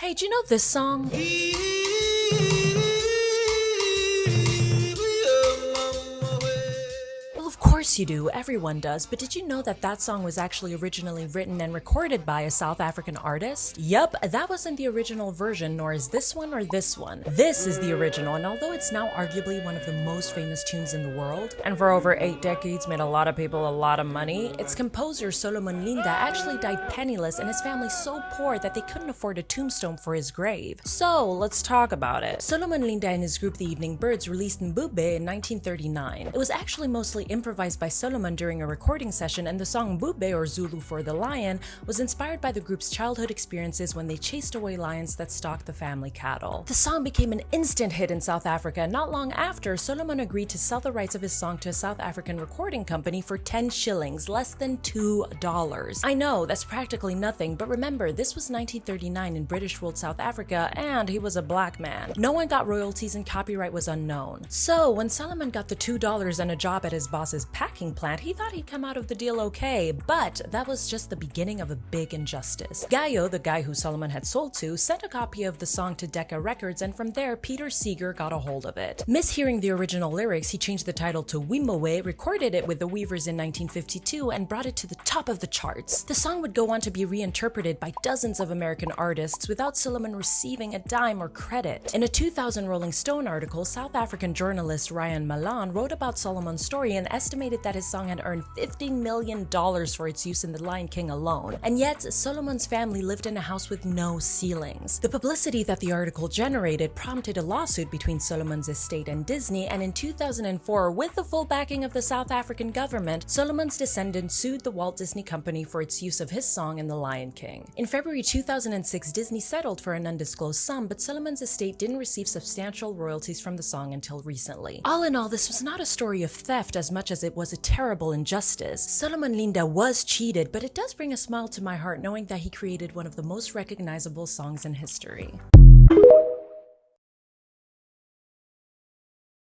Hey, do you know this song? Well, of course you do, everyone does, but did you know that that song was actually originally written and recorded by a South African artist? Yup, that wasn't the original version, nor is this one or this one. This is the original, and although it's now arguably one of the most famous tunes in the world, and for over 8 decades made a lot of people a lot of money, its composer Solomon Linda actually died penniless and his family so poor that they couldn't afford a tombstone for his grave. So, let's talk about it. Solomon Linda and his group The Evening Birds released Mbube in 1939. It was actually mostly improvised by Solomon during a recording session, and the song Mbube, or Zulu for the lion, was inspired by the group's childhood experiences when they chased away lions that stalked the family cattle. The song became an instant hit in South Africa, and not long after, Solomon agreed to sell the rights of his song to a South African recording company for 10 shillings, less than $2. I know, that's practically nothing, but remember, this was 1939 in British ruled South Africa, and he was a black man. No one got royalties and copyright was unknown. So, when Solomon got the $2 and a job at his boss's packing plant, he thought he'd come out of the deal okay, but that was just the beginning of a big injustice. Gayo, the guy who Solomon had sold to, sent a copy of the song to Decca Records, and from there, Peter Seeger got a hold of it. Mishearing the original lyrics, he changed the title to Wimowe, recorded it with the Weavers in 1952, and brought it to the top of the charts. The song would go on to be reinterpreted by dozens of American artists without Solomon receiving a dime or credit. In a 2000 Rolling Stone article, South African journalist Ryan Malan wrote about Solomon's story and estimated that his song had earned $50 million for its use in The Lion King alone. And yet, Solomon's family lived in a house with no ceilings. The publicity that the article generated prompted a lawsuit between Solomon's estate and Disney, and in 2004, with the full backing of the South African government, Solomon's descendants sued the Walt Disney Company for its use of his song in The Lion King. In February 2006, Disney settled for an undisclosed sum, but Solomon's estate didn't receive substantial royalties from the song until recently. All in all, this was not a story of theft as much as it was a terrible injustice. Solomon Linda was cheated, but it does bring a smile to my heart knowing that he created one of the most recognizable songs in history.